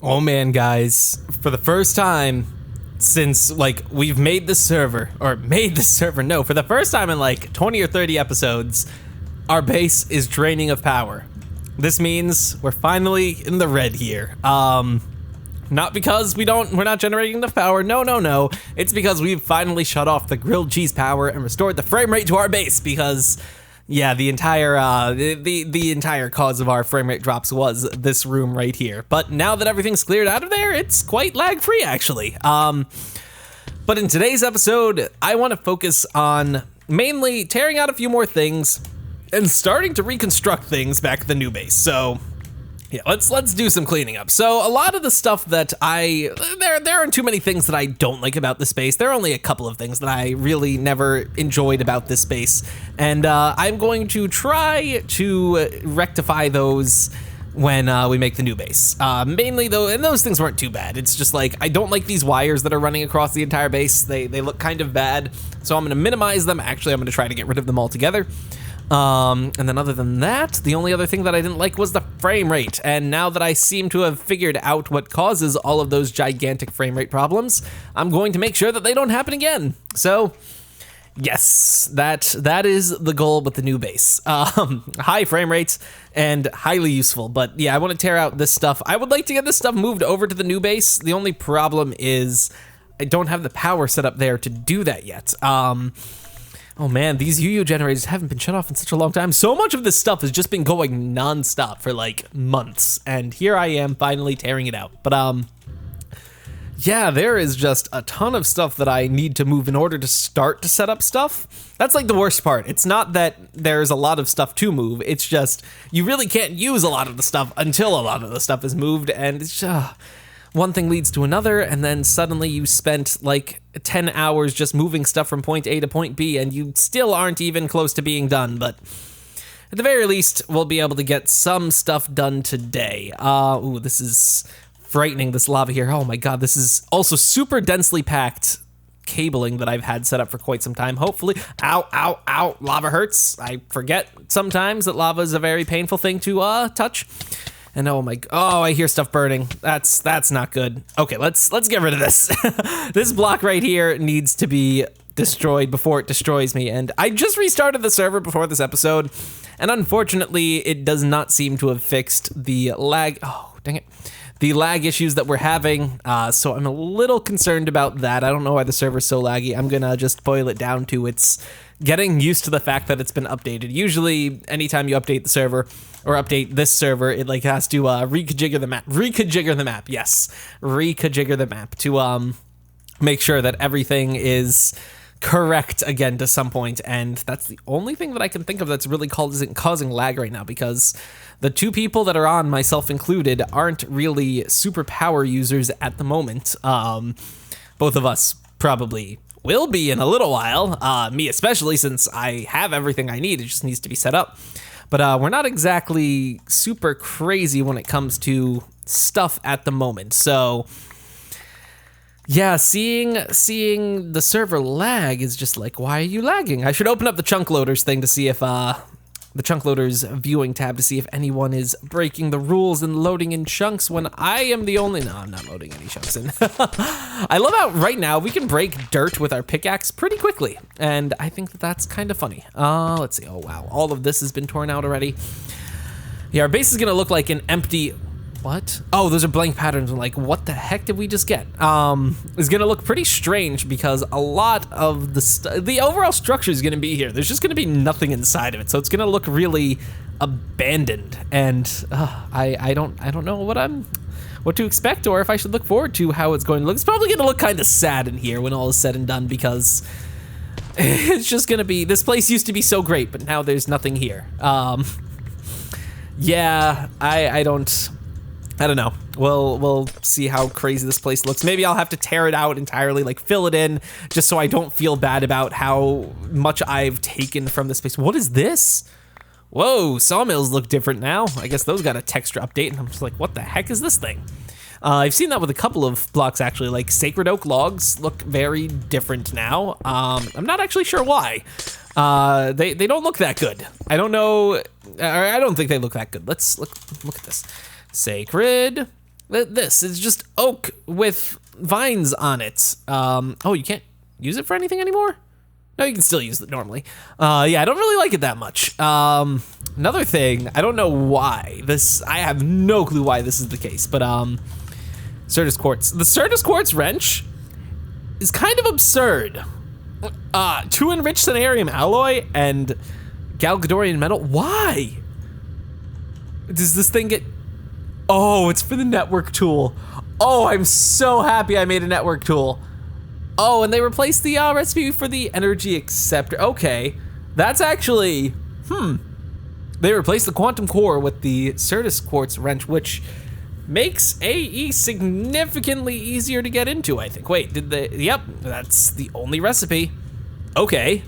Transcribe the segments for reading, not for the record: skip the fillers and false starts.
Oh man, guys, for the first time since we've made this server, no, for the first time in 20 or 30 episodes, our base is draining of power. This means we're finally in the red here. Not because we're not generating enough power, no. It's because we've finally shut off the grilled cheese power and restored the frame rate to our base because yeah, the entire cause of our frame rate drops was this room right here. But now that everything's cleared out of there, it's quite lag free actually. But in today's episode, I want to focus on mainly tearing out a few more things and starting to reconstruct things back at the new base. So yeah, let's do some cleaning up. So a lot of the stuff that there aren't too many things that I don't like about this base. There are only a couple of things that I really never enjoyed about this base. And I'm going to try to rectify those when we make the new base. Mainly though, and those things weren't too bad. It's just I don't like these wires that are running across the entire base. They look kind of bad. So I'm gonna minimize them. Actually, I'm gonna try to get rid of them altogether. And then other than that, the only other thing that I didn't like was the frame rate. And now that I seem to have figured out what causes all of those gigantic frame rate problems, I'm going to make sure that they don't happen again. So yes, that is the goal with the new base. High frame rates and highly useful. But yeah, I want to tear out this stuff. I would like to get this stuff moved over to the new base. The only problem is I don't have the power set up there to do that yet. Oh man, these UU generators haven't been shut off in such a long time. So much of this stuff has just been going non-stop for months, and here I am finally tearing it out. But yeah, there is just a ton of stuff that I need to move in order to start to set up stuff. That's the worst part. It's not that there's a lot of stuff to move, it's just you really can't use a lot of the stuff until a lot of the stuff is moved, and it's one thing leads to another, and then suddenly you spent 10 hours just moving stuff from point A to point B, and you still aren't even close to being done. But at the very least, we'll be able to get some stuff done today. Ooh, this is frightening, this lava here. Oh my god, this is also super densely packed cabling that I've had set up for quite some time. Hopefully, ow, lava hurts. I forget sometimes that lava is a very painful thing to touch. And oh, I hear stuff burning. That's not good. Okay, let's get rid of this. This block right here needs to be destroyed before it destroys me. And I just restarted the server before this episode, and unfortunately, it does not seem to have fixed the lag. Oh, dang it. The lag issues that we're having, so I'm a little concerned about that. I don't know why the server's so laggy. I'm gonna just boil it down to it's getting used to the fact that it's been updated. Usually, anytime you update the server, or update this server, it has to reconfigure the map. Reconfigure the map to make sure that everything is correct again to some point, and that's the only thing that I can think of that's really causing lag right now, because the two people that are on, myself included, aren't really super power users at the moment. Both of us probably will be in a little while, me especially, since I have everything I need. It just needs to be set up. But we're not exactly super crazy when it comes to stuff at the moment. So yeah, seeing the server lag is just why are you lagging? I should open up the chunk loaders thing to see if the chunk loaders viewing tab to see if anyone is breaking the rules and loading in chunks when I am the only. No, I'm not loading any chunks in. I love how right now we can break dirt with our pickaxe pretty quickly, and I think that's kind of funny. Let's see. Oh wow, all of this has been torn out already. Yeah, our base is gonna look like an empty. What? Oh, those are blank patterns. What the heck did we just get? It's gonna look pretty strange because a lot of the overall structure is gonna be here. There's just gonna be nothing inside of it, so it's gonna look really abandoned. And I don't know what to expect, or if I should look forward to how it's going to look. It's probably gonna look kind of sad in here when all is said and done, because it's just gonna be. This place used to be so great, but now there's nothing here. Yeah, I don't know. We'll see how crazy this place looks. Maybe I'll have to tear it out entirely, fill it in, just so I don't feel bad about how much I've taken from this place. What is this? Whoa, sawmills look different now. I guess those got a texture update, and I'm just what the heck is this thing? I've seen that with a couple of blocks, actually. Sacred oak logs look very different now. I'm not actually sure why. They don't look that good. I don't know, or I don't think they look that good. Let's look at this. Sacred This is just oak with vines on it. Oh, you can't use it for anything anymore? No, you can still use it normally. Yeah, I don't really like it that much. Another thing, I don't know why. I have no clue why this is the case, but Certus Quartz. The Certus Quartz wrench is kind of absurd. 2 enriched Cenarium alloy and Galgadorian metal. Why? Does this thing get... Oh, it's for the network tool. Oh, I'm so happy I made a network tool. Oh, and they replaced the recipe for the energy acceptor. Okay, that's actually, They replaced the quantum core with the Certus Quartz wrench, which makes AE significantly easier to get into, I think. Wait, did they? Yep, that's the only recipe. Okay.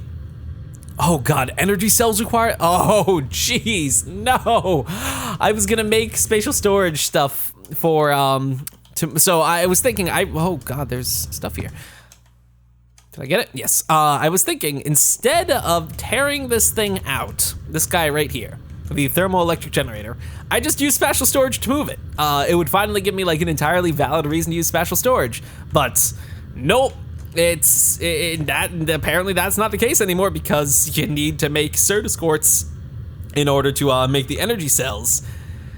Oh God, energy cells required? Oh jeez, no. I was gonna make spatial storage stuff for, so I was thinking, oh God, there's stuff here. Did I get it? Yes. I was thinking, instead of tearing this thing out, this guy right here, the thermoelectric generator, I just use spatial storage to move it. It would finally give me like an entirely valid reason to use spatial storage, but nope. Apparently that's not the case anymore because you need to make Certus Quartz in order to make the energy cells.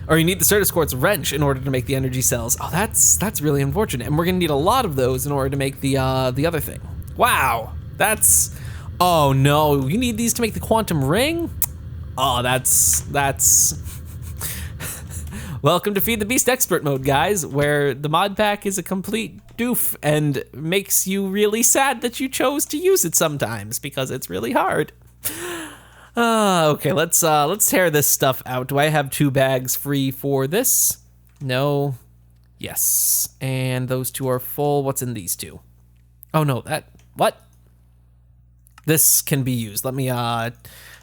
Or you need the Certus Quartz wrench in order to make the energy cells. Oh, that's really unfortunate. And we're gonna need a lot of those in order to make the other thing. Wow, oh no, you need these to make the quantum ring? Oh, that's welcome to Feed the Beast Expert Mode, guys, where the mod pack is a complete doof and makes you really sad that you chose to use it sometimes because it's really hard. Okay, let's tear this stuff out. Do I have 2 bags free for this? No. Yes. And those 2 are full. What's in these 2? Oh no, what? This can be used. Let me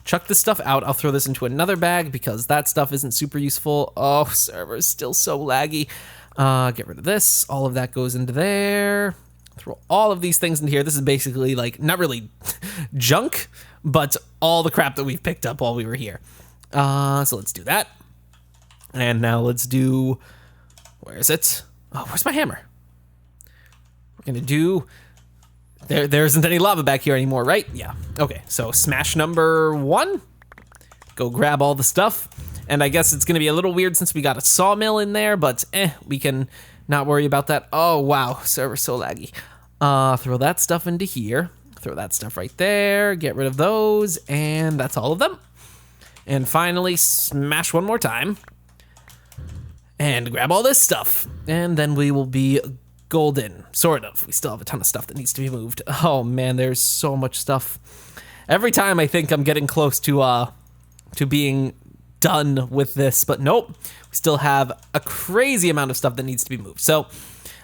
chuck this stuff out. I'll throw this into another bag because that stuff isn't super useful. Oh, server's still so laggy. Get rid of this. All of that goes into there. Throw all of these things into here. This is basically like, not really junk, but all the crap that we've picked up while we were here. So let's do that. And now let's do, where is it? Oh, where's my hammer? We're gonna do, there isn't any lava back here anymore, right? Yeah, okay, so smash number 1. Go grab all the stuff. And I guess it's gonna be a little weird since we got a sawmill in there, but we can not worry about that. Oh wow, server's so laggy. Throw that stuff into here. Throw that stuff right there, get rid of those, and that's all of them. And finally, smash 1 more time. And grab all this stuff. And then we will be golden, sort of. We still have a ton of stuff that needs to be moved. Oh man, there's so much stuff. Every time I think I'm getting close to being done with this, but nope. We still have a crazy amount of stuff that needs to be moved. So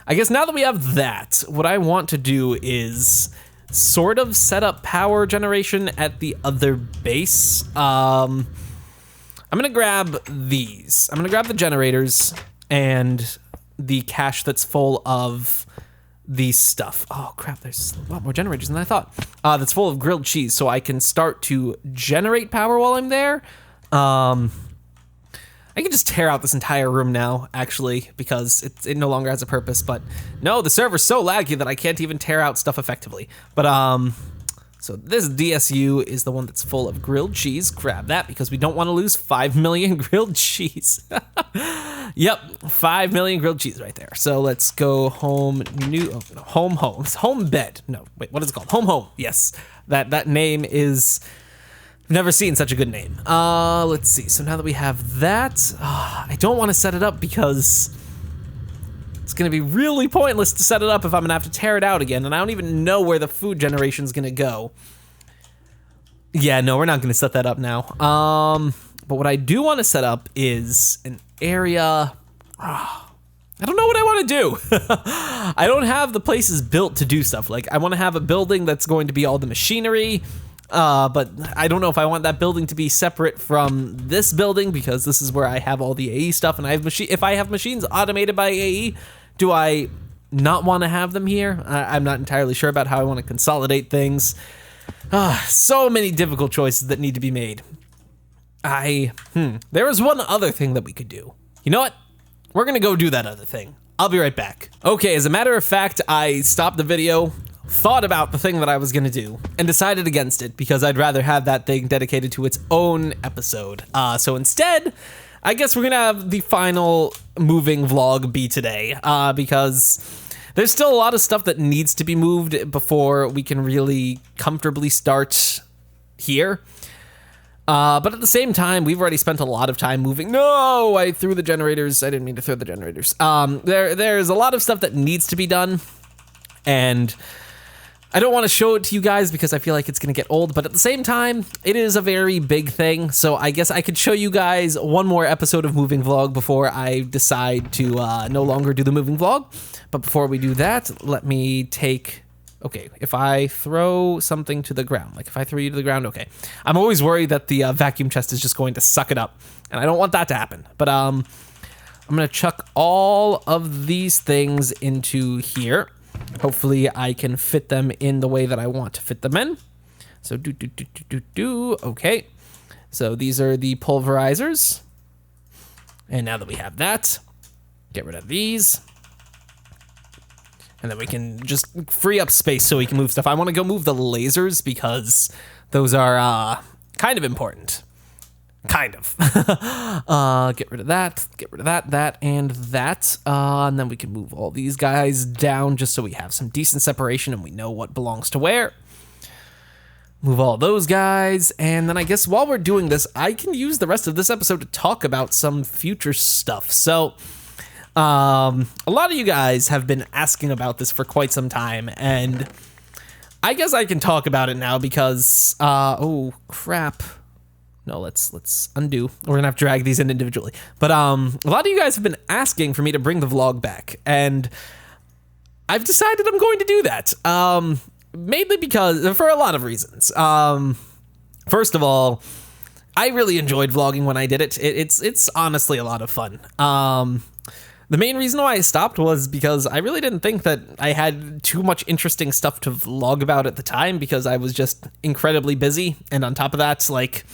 I guess now that we have that, what I want to do is sort of set up power generation at the other base. I'm gonna grab these. I'm gonna grab the generators and the cache that's full of these stuff. Oh crap, there's a lot more generators than I thought. That's full of grilled cheese, so I can start to generate power while I'm there. I can just tear out this entire room now, actually, because it no longer has a purpose, but no, the server's so laggy that I can't even tear out stuff effectively. But, so this DSU is the one that's full of grilled cheese. Grab that because we don't want to lose 5 million grilled cheese. Yep, 5 million grilled cheese right there. So let's go home bed. No, wait, what is it called? Home. Yes, that name is... I've never seen such a good name. Let's see. So now that we have that, I don't want to set it up because it's going to be really pointless to set it up if I'm going to have to tear it out again, and I don't even know where the food generation is going to go. Yeah, no, we're not going to set that up now. But what I do want to set up is an area... I don't know what I want to do. I don't have the places built to do stuff. Like, I want to have a building that's going to be all the machinery, but I don't know if I want that building to be separate from this building because this is where I have all the AE stuff, and I have if I have machines automated by AE, do I not want to have them here? I'm not entirely sure about how I want to consolidate things. So many difficult choices that need to be made. There was one other thing that we could do. You know what? we're gonna go do that other thing. I'll be right back. Okay, as a matter of fact, I stopped the video, thought about the thing that I was gonna do, and decided against it because I'd rather have that thing dedicated to its own episode. So instead, I guess we're gonna have the final moving vlog be today, because there's still a lot of stuff that needs to be moved before we can really comfortably start here. But at the same time, we've already spent a lot of time moving. No, I threw the generators. I didn't mean to throw the generators. There's a lot of stuff that needs to be done, and I don't want to show it to you guys because I feel like it's going to get old, but at the same time, it is a very big thing, so I guess I could show you guys one more episode of moving vlog before I decide to no longer do the moving vlog. But before we do that, let me take... Okay, if I throw something to the ground, like if I throw you to the ground, okay. I'm always worried that the vacuum chest is just going to suck it up, and I don't want that to happen. But I'm gonna chuck all of these things into here. Hopefully I can fit them in the way that I want to fit them in. So okay. So these are the pulverizers. And now that we have that, get rid of these. And then we can just free up space so we can move stuff. I want to go move the lasers because those are kind of important. Kind of. Get rid of that, that, and that. And then we can move all these guys down just so we have some decent separation and we know what belongs to where. Move all those guys. And then I guess while we're doing this, I can use the rest of this episode to talk about some future stuff. So... a lot of you guys have been asking about this for quite some time, and I guess I can talk about it now because, oh crap. No, let's undo. We're gonna have to drag these in individually. But, a lot of you guys have been asking for me to bring the vlog back, and I've decided I'm going to do that. Mainly because, for a lot of reasons. First of all, I really enjoyed vlogging when I did it. It's honestly a lot of fun. The main reason why I stopped was because I really didn't think that I had too much interesting stuff to vlog about at the time because I was just incredibly busy. And on top of that, like,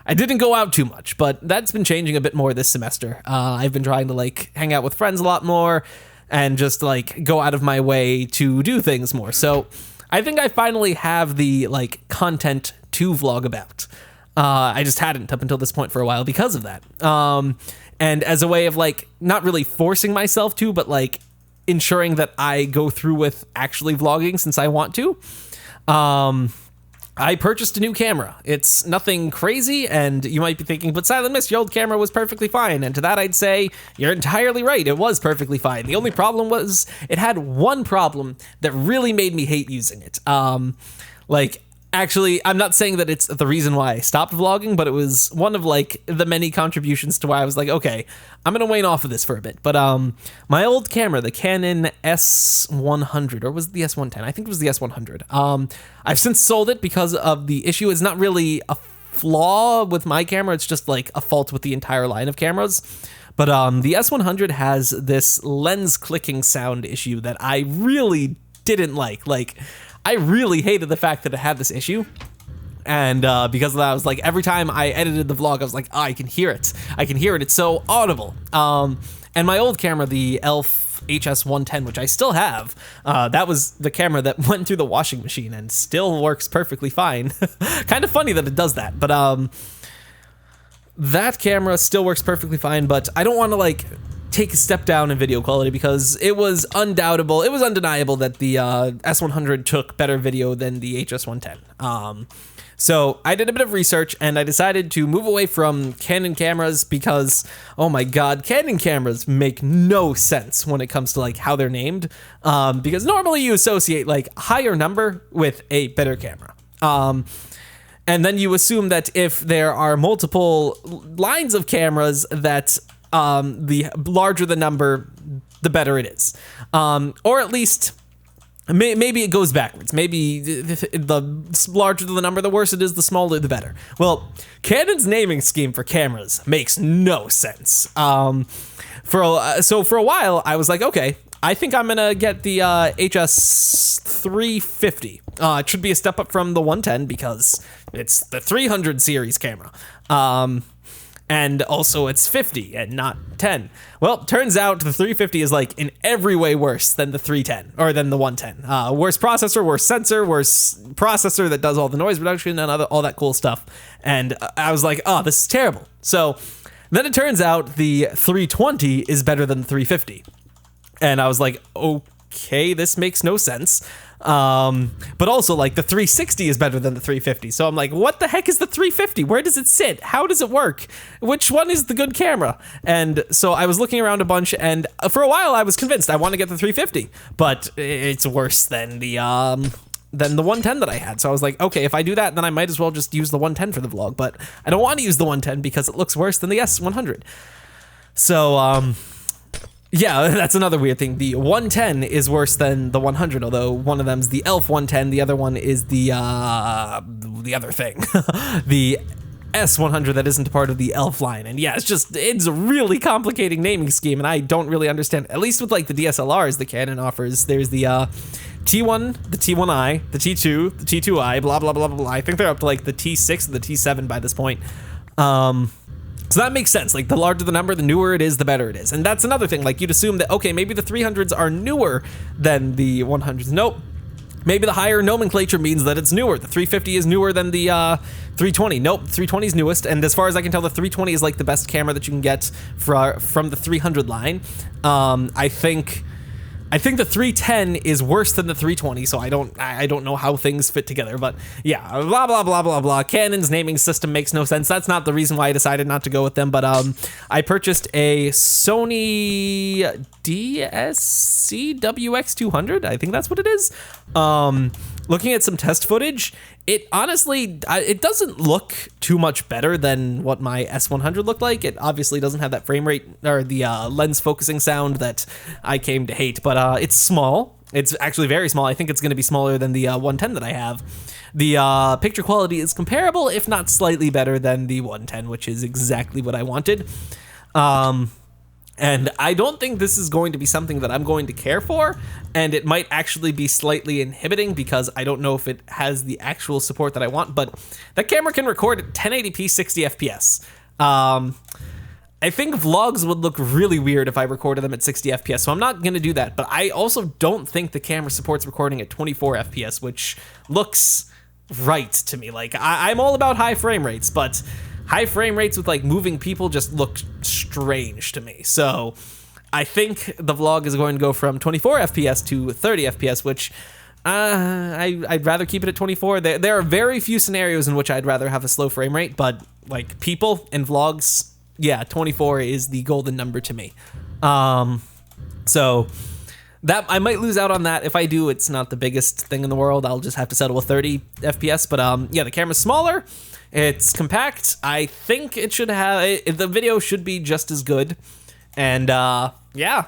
I didn't go out too much, but that's been changing a bit more this semester. I've been trying to, like, hang out with friends a lot more and just, like, go out of my way to do things more. So I think I finally have the, like, content to vlog about. I just hadn't up until this point for a while because of that. And as a way of, like, not really forcing myself to, but, like, ensuring that I go through with actually vlogging since I want to, I purchased a new camera. It's nothing crazy, and you might be thinking, but Silent Mist, your old camera was perfectly fine. And to that I'd say, you're entirely right, it was perfectly fine. The only problem was, it had one problem that really made me hate using it. Actually, I'm not saying that it's the reason why I stopped vlogging, but it was one of, like, the many contributions to why I was like, okay, I'm gonna wane off of this for a bit. But my old camera, the Canon S100, or was it the S110? I think it was the S100. I've since sold it because of the issue. It's not really a flaw with my camera, it's just, like, a fault with the entire line of cameras. But the S100 has this lens clicking sound issue that I really didn't like. I really hated the fact that it had this issue, and because of that, I was like, every time I edited the vlog, I was like, oh, I can hear it. It's so audible. And my old camera, the ELPH HS110, which I still have, that was the camera that went through the washing machine and still works perfectly fine. Kind of funny that it does that, but that camera still works perfectly fine, but I don't want to, like, take a step down in video quality because it was undeniable that the S100 took better video than the HS110. So I did a bit of research and I decided to move away from Canon cameras because, oh my god, Canon cameras make no sense when it comes to, like, how they're named, because normally you associate, like, higher number with a better camera. And then you assume that if there are multiple lines of cameras that the larger the number, the better it is. Or at least, maybe it goes backwards. Maybe the larger the number, the worse it is, the smaller the better. Well, Canon's naming scheme for cameras makes no sense. So for a while, I was like, okay, I think I'm gonna get the HS350. It should be a step up from the 110 because it's the 300 series camera. And also it's 50 and not 10. Well, turns out the 350 is like in every way worse than the 310 or than the 110. Worse processor, worse sensor, worse processor that does all the noise reduction and all that cool stuff. And I was like, oh, this is terrible. So then it turns out the 320 is better than the 350. And I was like, okay, this makes no sense. But also like the 360 is better than the 350. So I'm like, what the heck is the 350? Where does it sit? How does it work? Which one is the good camera? And so I was looking around a bunch, and for a while I was convinced I want to get the 350, but it's worse than the 110 that I had. So I was like, okay, if I do that, then I might as well just use the 110 for the vlog, but I don't want to use the 110 because it looks worse than the S100. So, yeah, that's another weird thing. The 110 is worse than the 100, although one of them's the ELF 110, the other one is the other thing, the S100 that isn't part of the ELF line. And yeah, it's a really complicating naming scheme, and I don't really understand, at least with like the DSLRs the Canon offers. There's the T1, the T1i, the T2, the T2i, blah, blah, blah, blah, blah. I think they're up to like the T6 or the T7 by this point. So that makes sense. Like, the larger the number, the newer it is, the better it is. And that's another thing. Like, you'd assume that, okay, maybe the 300s are newer than the 100s. Nope. Maybe the higher nomenclature means that it's newer. The 350 is newer than the 320. Nope, 320 is newest. And as far as I can tell, the 320 is like the best camera that you can get from the 300 line. I think the 310 is worse than the 320, so I don't know how things fit together, but yeah, blah, blah, blah, blah, blah. Canon's naming system makes no sense. That's not the reason why I decided not to go with them, but I purchased a Sony DSC-WX200, I think that's what it is. Looking at some test footage, it honestly, it doesn't look too much better than what my S100 looked like. It obviously doesn't have that frame rate or the lens focusing sound that I came to hate, but it's small. It's actually very small. I think it's going to be smaller than the 110 that I have. The picture quality is comparable, if not slightly better than the 110, which is exactly what I wanted. And I don't think this is going to be something that I'm going to care for, and it might actually be slightly inhibiting because I don't know if it has the actual support that I want, but that camera can record at 1080p 60 FPS. I think vlogs would look really weird if I recorded them at 60 FPS, so I'm not going to do that, but I also don't think the camera supports recording at 24 FPS, which looks right to me. Like, I'm all about high frame rates, but high frame rates with like moving people just look strange to me. So I think the vlog is going to go from 24 FPS to 30 FPS, which I'd rather keep it at 24. There are very few scenarios in which I'd rather have a slow frame rate, but like people in vlogs, yeah, 24 is the golden number to me. So that I might lose out on that. If I do, it's not the biggest thing in the world. I'll just have to settle with 30 FPS. But yeah, the camera's smaller. It's compact. I think it should have, the video should be just as good. And yeah,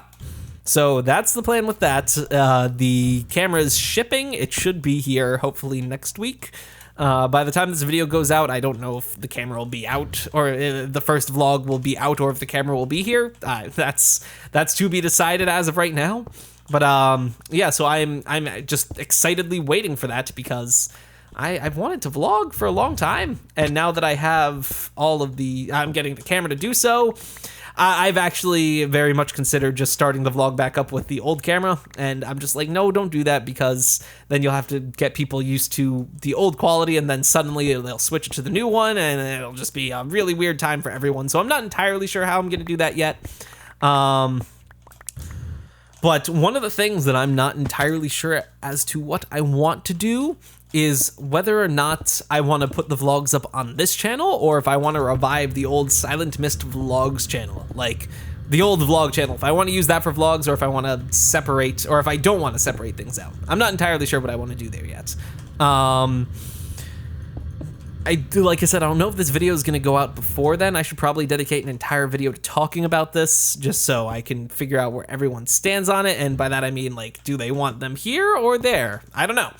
so that's the plan with that. The camera is shipping. It should be here hopefully next week. By the time this video goes out, I don't know if the camera will be out or the first vlog will be out or if the camera will be here. That's to be decided as of right now. But yeah, so I'm just excitedly waiting for that because I've wanted to vlog for a long time, and now that I have I'm getting the camera to do so, I've actually very much considered just starting the vlog back up with the old camera, and I'm just like, no, don't do that, because then you'll have to get people used to the old quality, and then suddenly they'll switch it to the new one, and it'll just be a really weird time for everyone. So I'm not entirely sure how I'm going to do that yet. But one of the things that I'm not entirely sure as to what I want to do is whether or not I want to put the vlogs up on this channel, or if I want to revive the old Silent Mist Vlogs channel, like the old vlog channel, if I want to use that for vlogs, or if I want to separate, or if I don't want to separate things out. I'm not entirely sure what I want to do there yet. Like I said, I don't know if this video is going to go out before then. I should probably dedicate an entire video to talking about this, just so I can figure out where everyone stands on it, and by that I mean, like, do they want them here or there? I don't know.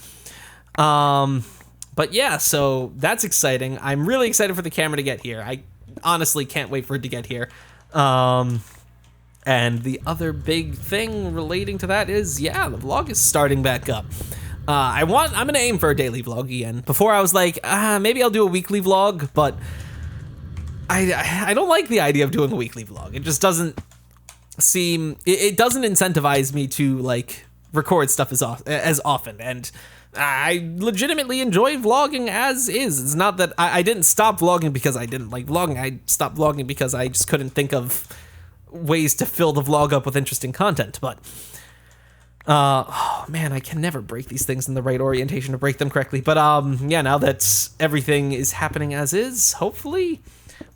But yeah, so that's exciting. I'm really excited for the camera to get here. I honestly can't wait for it to get here. And the other big thing relating to that is, yeah, the vlog is starting back up. I'm gonna aim for a daily vlog again. Before I was like, maybe I'll do a weekly vlog, but I don't like the idea of doing a weekly vlog. It just doesn't seem, it doesn't incentivize me to like record stuff as often, and I legitimately enjoy vlogging as is. It's not that I didn't stop vlogging because I didn't like vlogging. I stopped vlogging because I just couldn't think of ways to fill the vlog up with interesting content. But oh man, I can never break these things in the right orientation to break them correctly. But yeah, now that everything is happening as is, hopefully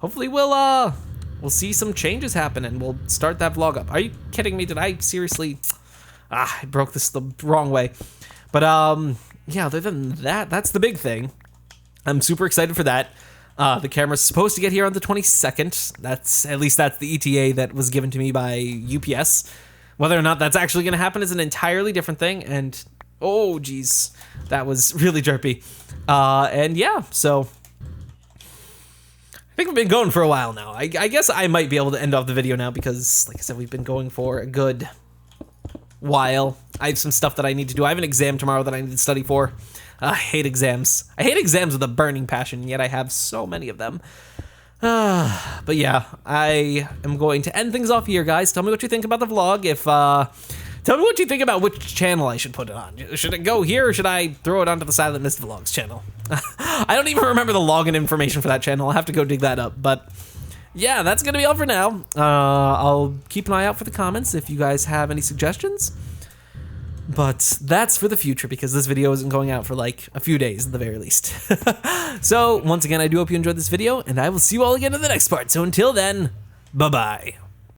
we'll see some changes happen and we'll start that vlog up. Are you kidding me? Did I seriously? I broke this the wrong way. But yeah, other than that, that's the big thing. I'm super excited for that. The camera's supposed to get here on the 22nd. That's the ETA that was given to me by UPS. Whether or not that's actually going to happen is an entirely different thing. And oh geez, that was really derpy. And yeah, so I think we've been going for a while now. I guess I might be able to end off the video now because, like I said, we've been going for a good while. I have some stuff that I need to do. I have an exam tomorrow that I need to study for. I hate exams. I hate exams with a burning passion, yet I have so many of them. But yeah, I am going to end things off here, guys. Tell me what you think about the vlog. Tell me what you think about which channel I should put it on. Should it go here, or should I throw it onto the Silent Mist Vlogs channel? I don't even remember the login information for that channel. I'll have to go dig that up. But yeah, that's gonna be all for now. I'll keep an eye out for the comments if you guys have any suggestions. But that's for the future because this video isn't going out for like a few days at the very least. So once again, I do hope you enjoyed this video, and I will see you all again in the next part. So until then, bye-bye.